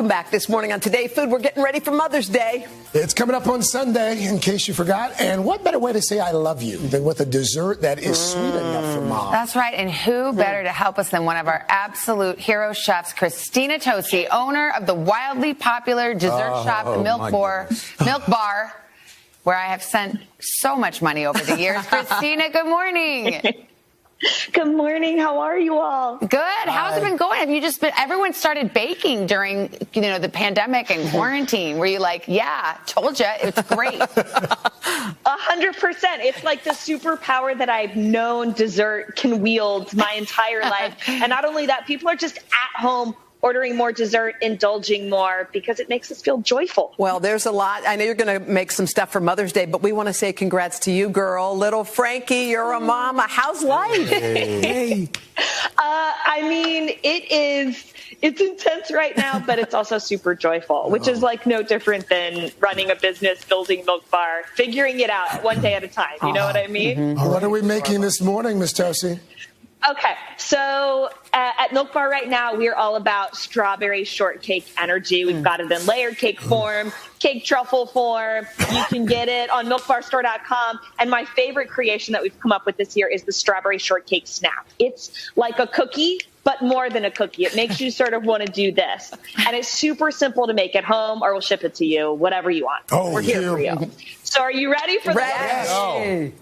Welcome back this morning on Today Food. We're getting ready for Mother's Day. It's coming up on Sunday, in case you forgot. And what better way to say I love you than with a dessert that is sweet enough for Mom? That's right. And who better to help us than one of our absolute hero chefs, Christina Tosi, owner of the wildly popular dessert shop Milk Bar, where I have sent so much money over the years. Christina, good morning. Good morning. How are you all? Good. How's it been going? Have you just been, everyone started baking during, the pandemic and quarantine. Were you like, yeah, told you, it's great. 100%. It's like the superpower that I've known dessert can wield my entire life. And not only that, people are just at home ordering more dessert, indulging more, because it makes us feel joyful. Well, there's a lot. I know you're going to make some stuff for Mother's Day, but we want to say congrats to you, girl. Little Frankie, you're a mama. How's life? Hey. I mean, it's intense right now, but it's also super joyful, which is like no different than running a business, building Milk Bar, figuring it out one day at a time. You know what I mean? Mm-hmm. What are we making this morning, Miss Tosi? Okay, so at Milk Bar right now, we're all about strawberry shortcake energy. We've got it in layered cake form, cake truffle form. You can get it on milkbarstore.com. And my favorite creation that we've come up with this year is the strawberry shortcake snap. It's like a cookie, but more than a cookie. It makes you sort of want to do this. And it's super simple to make at home, or we'll ship it to you, whatever you want. Oh, we're here for you. So are you ready for that? Yes.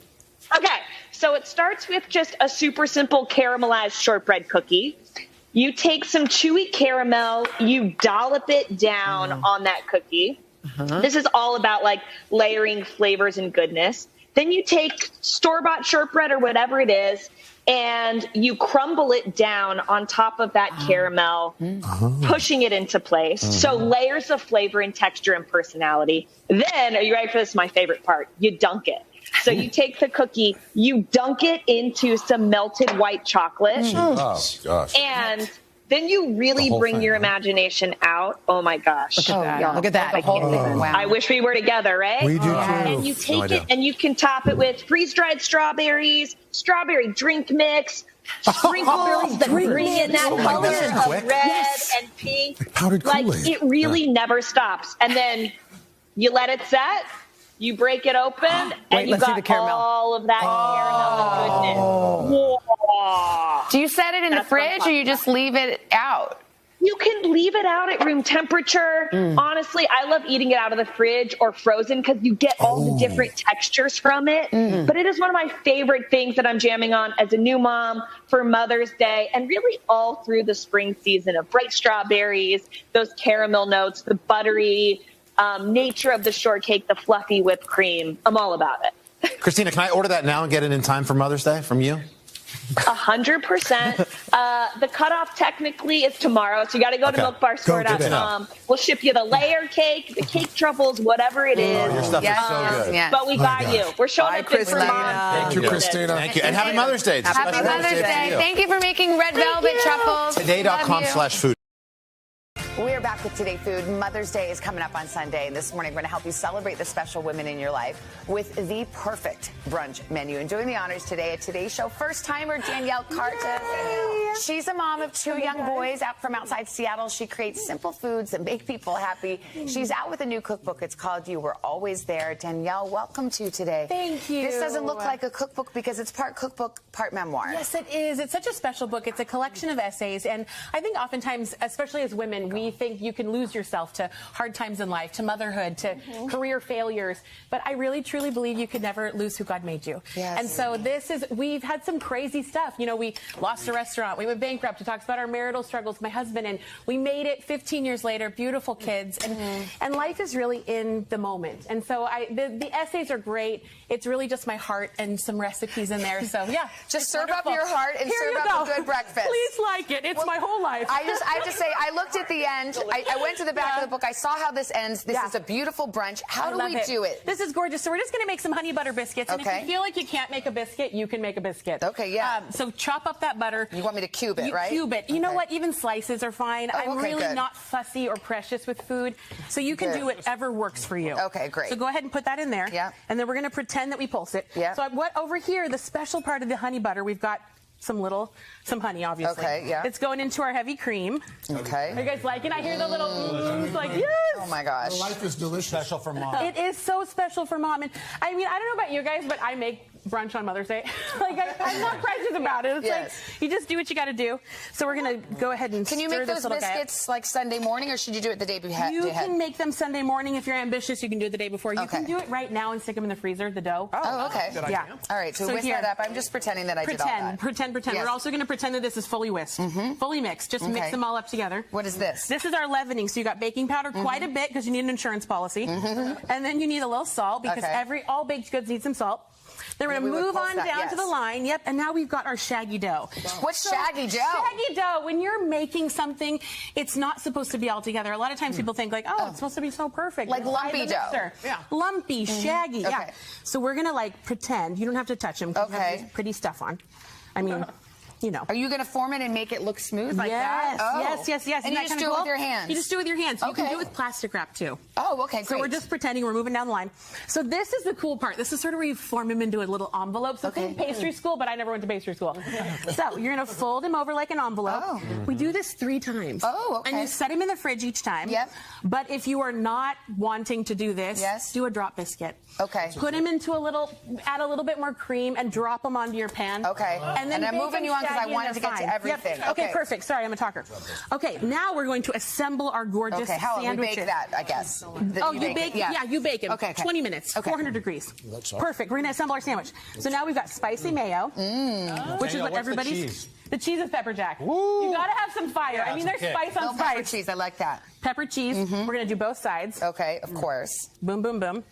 Okay. So it starts with just a super simple caramelized shortbread cookie. You take some chewy caramel, you dollop it down on that cookie. This is all about like layering flavors and goodness. Then you take store-bought shortbread or whatever it is, and you crumble it down on top of that caramel, pushing it into place. So layers of flavor and texture and personality. Then, are you ready for this? My favorite part. You dunk it. So you take the cookie, you dunk it into some melted white chocolate. Oh, gosh. And then you really bring your imagination out. Oh, my gosh. Look at that. I can't think. Wow. I wish we were together, right? We do, too. And you take it and you can top it with freeze-dried strawberries, strawberry drink mix, sprinkles that bring in that color of red and pink. Powdered Like, Kool-Aid. it really never stops. And then you let it set. You break it open, and you let's see got the caramel. all of that caramel goodness. Whoa. Do you set it in the fridge or you just leave it out? You can leave it out at room temperature. Honestly, I love eating it out of the fridge or frozen because you get all the different textures from it. But it is one of my favorite things that I'm jamming on as a new mom for Mother's Day, and really all through the spring season of bright strawberries, those caramel notes, the buttery nature of the shortcake, the fluffy whipped cream. I'm all about it. Christina, can I order that now and get it in time for Mother's Day from you? 100%. The cutoff technically is tomorrow, so you got to go to milkbarstore.com. We'll ship you the layer cake, the cake truffles, whatever it is. Your stuff is so good. Yes. But we got you. We're showing up big for Christina. Mom. Thank you, Christina. Thank you. And happy Mother's Day. Happy Mother's Day. Thank you for making red velvet truffles. Today.com/food. We are back with Today Food. Mother's Day is coming up on Sunday. And this morning, we're going to help you celebrate the special women in your life with the perfect brunch menu. And doing the honors today at Today's Show, first-timer Danielle Carter. She's a mom of two young boys out from outside Seattle. She creates simple foods that make people happy. She's out with a new cookbook. It's called You Were Always There. Danielle, welcome to today. Thank you. This doesn't look like a cookbook because it's part cookbook, part memoir. Yes, it is. It's such a special book. It's a collection of essays. And I think oftentimes, especially as women, we think you can lose yourself to hard times in life, to motherhood, to career failures. But I really, truly believe you could never lose who God made you. Yes. And so we've had some crazy stuff. You know, we lost a restaurant. We went bankrupt. It talks about our marital struggles, my husband, and we made it 15 years later, beautiful kids. And life is really in the moment. And so the essays are great. It's really just my heart and some recipes in there. So yeah. Just serve up your heart and Here serve you up go. a good breakfast. Please like it. It's my whole life. I have to say, I looked at the end. I went to the back of the book. I saw how this ends. This is a beautiful brunch. How do we do it? This is gorgeous. So we're just going to make some honey butter biscuits. And if you feel like you can't make a biscuit, you can make a biscuit. Okay, yeah. So chop up that butter. You want me to cube it, right? Cube it. You know what? Even slices are fine. Oh, I'm really not fussy or precious with food. So you can do whatever works for you. Okay, great. So go ahead and put that in there. Yeah. And then we're going to pretend that we pulse it. Yeah. So what over here, the special part of the honey butter, we've got some honey, obviously. Okay, yeah. It's going into our heavy cream. Okay. Are you guys liking? I hear the little like, yes. Oh my gosh. Life is delicious. Special for mom. It is so special for mom. And I mean, I don't know about you guys, but I make brunch on Mother's Day. Like, I'm not precious about it. It's Yes. like, you just do what you got to do. So we're going to go ahead and Can you stir make this those little guy up. biscuits like Sunday morning, or should you do it the day before? You can make them Sunday morning if you're ambitious. You can do it the day before. You Okay. can do it right now and stick them in the freezer, the dough. Oh, okay. Yeah. All right, so whisk here, that up. I'm just pretending that I did all that. Pretend. Yes. We're also going to pretend that this is fully whisked, fully mixed. Just mix Okay. them all up together. What is this? This is our leavening. So you got baking powder, quite a bit because you need an insurance policy, and then you need a little salt because Okay. all baked goods need some salt. Then we're going to We would move pulse on that, down yes. to the line. Yep, and now we've got our shaggy dough. What's shaggy dough? Shaggy dough. When you're making something, it's not supposed to be all together. A lot of times people think like, oh, it's supposed to be so perfect. Like Apply lumpy the dough. mixer. Yeah. Lumpy, shaggy. Okay. Yeah. So we're going to like pretend. You don't have to touch them. Okay. Have pretty stuff on. I mean, you know. Are you going to form it and make it look smooth like yes, that? Oh. yes. And Isn't you that just kinda do it cool? with your hands? You just do it with your hands. You can Okay. do it with plastic wrap too. Oh, okay, great. So we're just pretending we're moving down the line. So this is the cool part. This is sort of where you form them into a little envelope. So think pastry school, but I never went to pastry school. So you're going to fold them over like an envelope. Oh. We do this 3 times. Oh, okay. And you set them in the fridge each time. Yep. But if you are not wanting to do this, Yes. do a drop biscuit. Okay. Put them into add a little bit more cream and drop them onto your pan. Okay. And then And I'm bake moving them you on 'cause I shaggy wanted and to get to they're fine. everything. Yep. Okay. Okay, perfect. Sorry, I'm a talker. Okay, now we're going to assemble our gorgeous Okay, how we sandwiches. bake that, I guess. You bake it? Yeah, you bake it. Okay. 20 minutes, Okay. 400 degrees. Perfect. We're going to assemble our sandwich. So now we've got spicy mayo, which is what everybody's... The cheese is pepper jack. Woo. You got to have some fire. I mean, there's kick. spice on Pepper spice. cheese, I like that. Pepper cheese. We're going to do both sides. Okay, of course. Boom, boom, boom.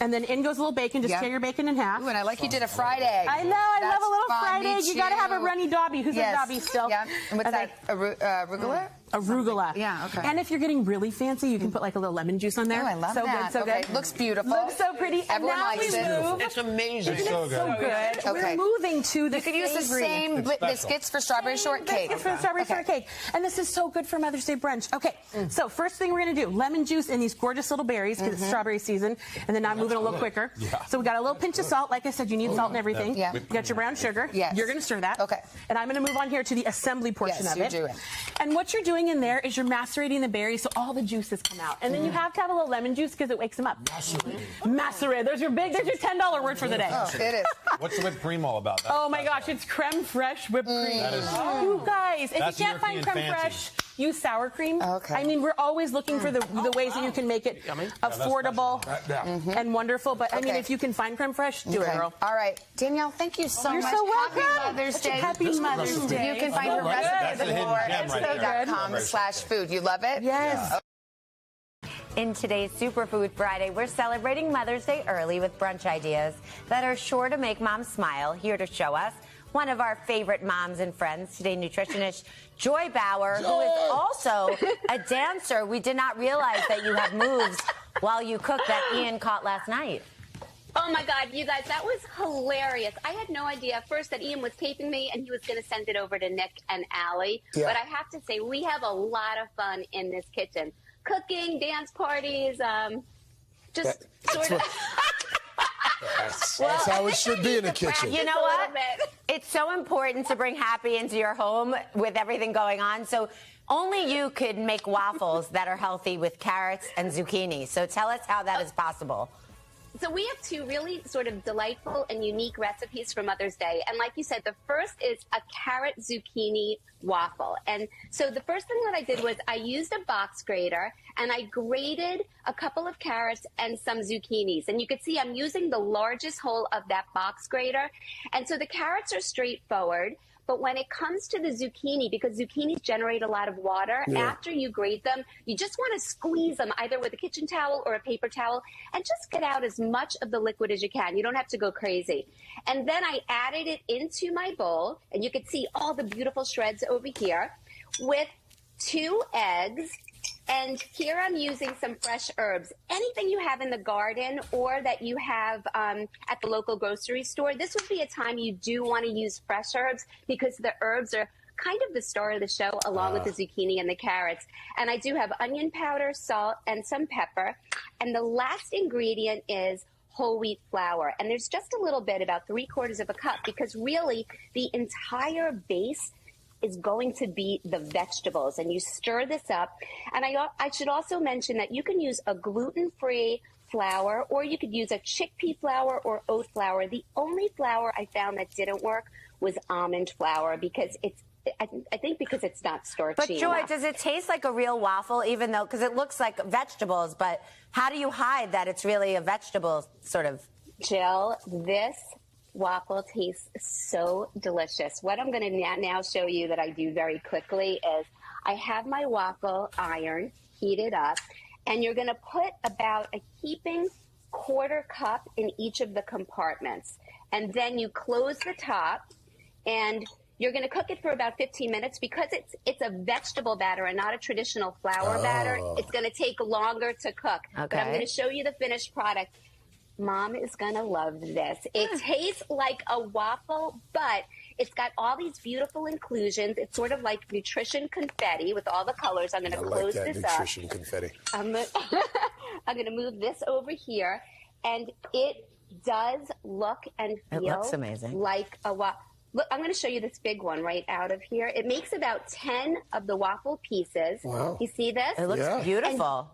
And then in goes a little bacon. Just Yep. tear your bacon in half. Ooh, and I like you did a fried egg. I know. I That's love a little fun. fried Me egg. You got to have a too. runny Dobby. Who's Yes. a Dobby still? Yeah. And what's Okay. that? Arugula? Arugula. Yeah, okay. And if you're getting really fancy, you can put like a little lemon juice on there. Oh, I love so that. Good, so Okay, good. looks beautiful. Looks so pretty. And Everyone now likes we it. move. It's amazing. Isn't it so good? Okay. We're moving to the You could use the savory. same biscuits for strawberry shortcake. Biscuits for strawberry Okay. shortcake. And this is so good for Mother's Day brunch. Okay, so first thing we're going to do, lemon juice in these gorgeous little berries because it's strawberry season. And then now I'm moving a little quicker. So we got a little pinch of salt. Like I said, you need salt and everything. Yeah. You got your brown sugar. Yes. You're going to stir that. Okay. And I'm going to move on here to the assembly portion Yes, of you're it. doing. And what you're doing in there is you're macerating the berries so all the juices come out. And then you have to have a little lemon juice because it wakes them up. Macerate. There's your $10 word for the day. Oh, it is. What's the whipped cream all about? Oh my gosh, it's creme fraiche whipped cream. You guys, if That's you can't find creme European fancy. fraiche, use sour cream. Okay. I mean, we're always looking for the ways that you can make it affordable and wonderful. But I mean, Okay. if you can find creme fraiche, do it, Okay. girl. All right. Danielle, thank you so You're much. so welcome. Happy Mother's Day. Happy Mother's Day. You can find her recipe That's at a hidden gem right there. thefood.com/food. You love it? Yes. In today's Superfood Friday, we're celebrating Mother's Day early with brunch ideas that are sure to make mom smile. Here to show us, one of our favorite moms and friends, today nutritionist Joy Bauer, who is also a dancer. We did not realize that you have moves while you cook that Ian caught last night. Oh my God, you guys, that was hilarious. I had no idea at first that Ian was taping me and he was going to send it over to Nick and Allie. Yeah. But I have to say, we have a lot of fun in this kitchen. Cooking, dance parties, just sort of. That's how it should be in a kitchen. You know what? It's so important to bring happy into your home with everything going on. So only you could make waffles that are healthy with carrots and zucchini. So tell us how that is possible. So we have 2 really sort of delightful and unique recipes for Mother's Day. And like you said, the first is a carrot zucchini waffle. And so the first thing that I did was I used a box grater and I grated a couple of carrots and some zucchinis. And you can see I'm using the largest hole of that box grater. And so the carrots are straightforward. But when it comes to the zucchini, because zucchinis generate a lot of water, after you grate them, you just want to squeeze them either with a kitchen towel or a paper towel and just get out as much of the liquid as you can. You don't have to go crazy. And then I added it into my bowl, and you can see all the beautiful shreds over here with 2 eggs. And here I'm using some fresh herbs. Anything you have in the garden or that you have at the local grocery store, this would be a time you do want to use fresh herbs because the herbs are kind of the star of the show along with the zucchini and the carrots. And I do have onion powder, salt, and some pepper. And the last ingredient is whole wheat flour. And there's just a little bit, about 3/4 of a cup, because really the entire base is going to be the vegetables. And you stir this up. And I should also mention that you can use a gluten-free flour, or you could use a chickpea flour or oat flour. The only flour I found that didn't work was almond flour, because I think because it's not starchy. But Joy, enough. does it taste like a real waffle, even though, because it looks like vegetables, but how do you hide that it's really a vegetable sort of? Jill, this waffle tastes so delicious. What I'm going to now show you that I do very quickly is I have my waffle iron heated up, and you're going to put about a heaping 1/4 cup in each of the compartments. And then you close the top, and you're going to cook it for about 15 minutes. Because it's a vegetable batter and not a traditional flour batter, it's going to take longer to cook. Okay. But I'm going to show you the finished product. Mom is going to love this. It tastes like a waffle, but it's got all these beautiful inclusions. It's sort of like nutrition confetti with all the colors. I'm going to close like that this nutrition confetti. I'm going to move this over here, and it does look and feel looks amazing. like a waffle. Look, I'm going to show you this big one right out of here. It makes about 10 of the waffle pieces. Wow. You see this? It looks beautiful.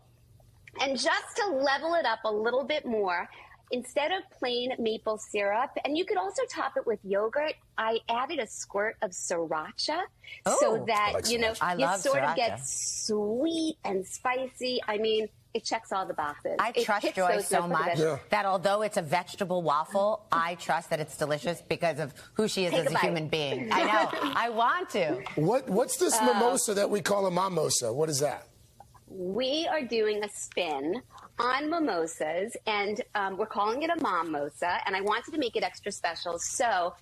And just to level it up a little bit more, instead of plain maple syrup, and you could also top it with yogurt, I added a squirt of sriracha so that, like you know, I you love sort of sriracha. get sweet and spicy. I mean, it checks all the boxes. I It trust hits Joy those so notes of much the- that although it's a vegetable waffle, I trust that it's delicious because of who she is Take as a a bite. human being. I know. I want to. What's this mimosa that we call a mimosa? What is that? We are doing a spin on mimosas, and we're calling it a mimosa, and I wanted to make it extra special. So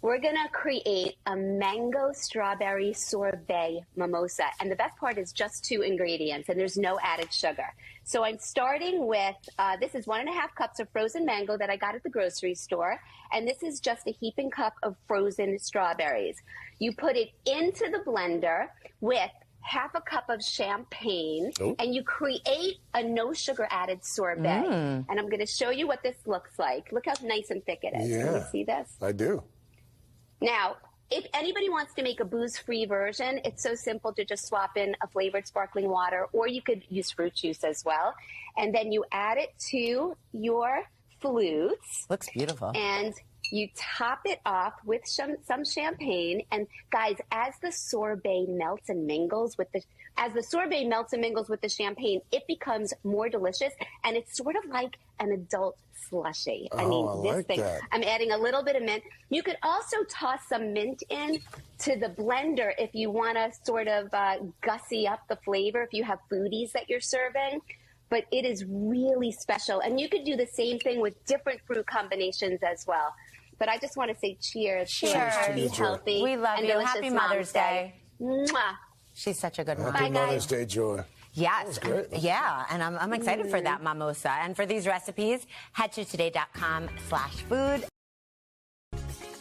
we're going to create a mango strawberry sorbet mimosa. And the best part is just 2 ingredients, and there's no added sugar. So I'm starting with, this is 1.5 cups of frozen mango that I got at the grocery store. And this is just a heaping cup of frozen strawberries. You put it into the blender with 1/2 cup of champagne, and you create a no sugar added sorbet. And I'm going to show you what this looks like. Look how nice and thick it is. Yeah. Can you see this? I do. Now, if anybody wants to make a booze-free version, it's so simple to just swap in a flavored sparkling water, or you could use fruit juice as well. And then you add it to your flutes. Looks beautiful. And you top it off with some champagne. And guys, as the sorbet melts and mingles with the champagne, it becomes more delicious, and it's sort of like an adult slushy. I mean, I this like thing. that. I'm adding a little bit of mint. You could also toss some mint in to the blender if you want to sort of gussy up the flavor, if you have foodies that you're serving. But it is really special. And you could do the same thing with different fruit combinations as well. But I just want to say cheers. Cheers. To be healthy. We love and you. delicious Happy Mom's Mother's Day. Mwah. She's such a good mom. Happy Mother's Day, Joy. Yes. great. Yeah, and I'm excited for that mimosa. And for these recipes, head to today.com/food.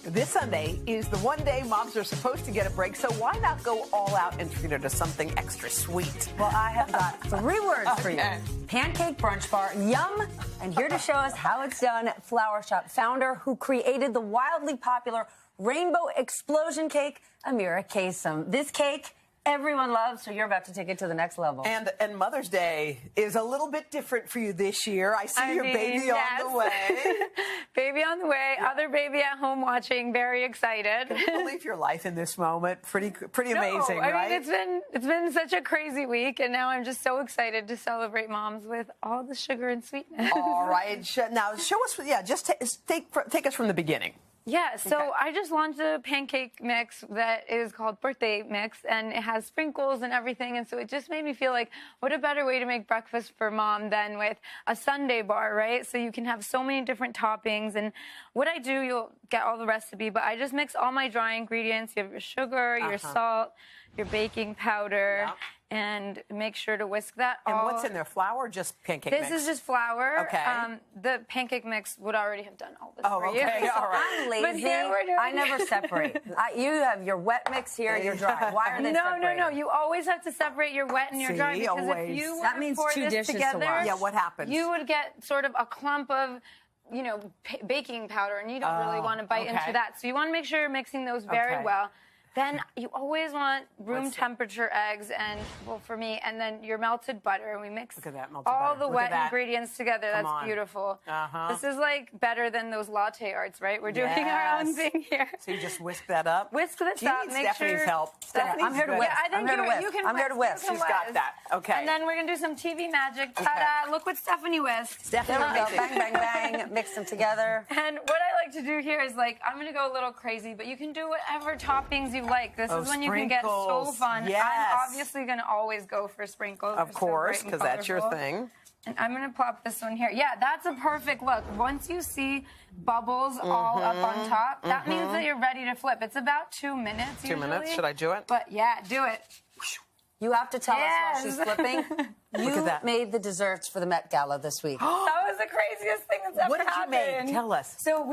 This Sunday is the one day moms are supposed to get a break, so why not go all out and treat her to something extra sweet? Well, I have got 3 words for you. Pancake brunch bar, yum. And here to show us how it's done, Flower Shop founder who created the wildly popular Rainbow Explosion Cake, Amira Kasem. This cake everyone loves, so you're about to take it to the next level. And Mother's Day is a little bit different for you this year. I see your baby on the way. Baby on the way, other baby at home watching, very excited. Can you believe your life in this moment? Pretty amazing, I right? mean, it's been such a crazy week, and now I'm just so excited to celebrate moms with all the sugar and sweetness. All right. Now, show us, just take us from the beginning. Yeah, so I just launched a pancake mix that is called Birthday Mix, and it has sprinkles and everything, and so it just made me feel like, what a better way to make breakfast for mom than with a sundae bar, right? So you can have so many different toppings, and what I do, you'll get all the recipe, but I just mix all my dry ingredients. You have your sugar, your salt, your baking powder, and make sure to whisk that. And what's in there? Flour or just pancake mix? This is just flour. Okay. The pancake mix would already have done all this Oh, for okay. you. All right. I'm lazy. But here we're doing I never separate. You have your wet mix here, your dry. Why are they separated? No. You always have to separate your wet and your dry, See, because always. if you That were to means pour 2 this dishes to together, wash. Yeah, what happens? you would get sort of a clump of, baking powder, and you don't really want to bite into that. So you want to make sure you're mixing those very well. Then you always want room temperature eggs, and for me, and then your melted butter. And we mix Look at that melted all butter. the Look wet at that. ingredients together. Come That's on. beautiful. Uh-huh. This is like better than those latte arts, right? We're doing our own Yes. thing here. So you just whisk that up? Whisk this Do you up. need Make Stephanie's sure help? Stephanie's I'm here to good. whisk. Yeah, I think I'm here to whisk. you can I'm here to whisk. You can She's got that. Okay. And then we're going to do some TV magic. Ta-da! Look what Stephanie whisked. There we go. Bang, bang, bang. Mix them together. And what I like to do here is, I'm going to go a little crazy, but you can do whatever toppings you like. This is when you can get so sprinkles. fun. Yes. I'm obviously going to always go for sprinkles. Of They're so course, bright and because that's your colorful. thing. And I'm going to plop this one here. Yeah, that's a perfect look. Once you see bubbles all up on top, that means that you're ready to flip. It's about 2 minutes 2 minutes. usually. Should I do it? But yeah, do it. You have to tell us while Yes. she's flipping. Look at that. made the desserts for the Met Gala this week. That was the craziest thing that's ever What did you happened. make? Tell us. So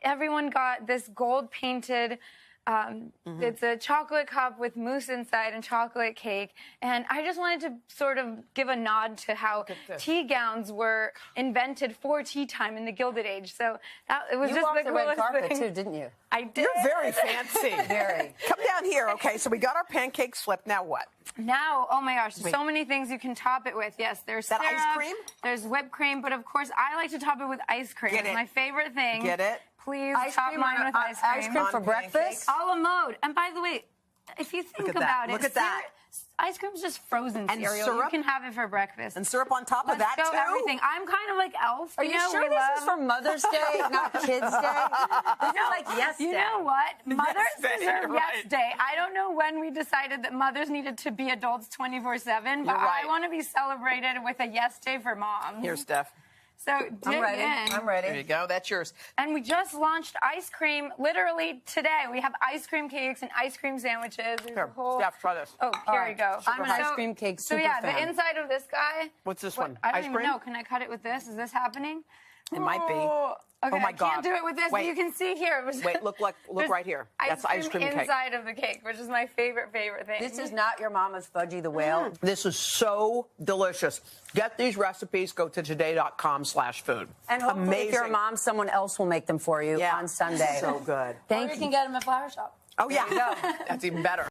everyone got this gold painted, it's a chocolate cup with mousse inside and chocolate cake. And I just wanted to sort of give a nod to how tea gowns were invented for tea time in the Gilded Age. So it was You just walked the the red coolest carpet thing. too, didn't you? I did. You're very fancy. Very. Come down here. Okay, so we got our pancakes flipped. Now what? Now, oh my gosh, there's so many things you can top it with. Yes, there's That syrup, ice cream? there's whipped cream, but of course I like to top it with ice cream. Get It's it. my favorite thing. Get it? Please Ice top cream mine on- with ice cream. ice cream for On breakfast? pancakes? A la mode. And by the way, if you think Look at that. about it, Look at that. ice cream's just frozen And cereal. syrup? You can have it for breakfast. And syrup on top of Let's that, go too? everything. I'm kind of like Elf. Are you sure this is for Mother's Day, not Kids' Day? This is like Yes Day. You know what? Mothers Day, deserve right. Yes Day. I don't know when we decided that mothers needed to be adults 24/7, but You're right. I want to be celebrated with a Yes Day for moms. Here, Steph. So dig I'm ready. in. I'm There you ready. go. That's yours. And we just launched ice cream literally today. We have ice cream cakes and ice cream sandwiches. There's a Here, whole... Steph, try this. Oh, here we go. I'm an ice cream cake So super yeah, fan. the inside of this guy. What's this one? I don't Ice even cream? know. Can I cut it with this? Is this happening? It might be. Oh, okay, Oh, my I God. can't do it with this, Wait. but you can see here. It was- Wait, look There's right here. That's ice cream cake. inside of the cake, which is my favorite thing. This is not your mama's Fudgy the Whale. This is so delicious. Get these recipes. Go to today.com/food. And hopefully Amazing. if you're a mom, someone else will make them for you Yeah. on Sunday. So good. Or Thank you you. can get them at Flower Shop. Oh, yeah. That's even better.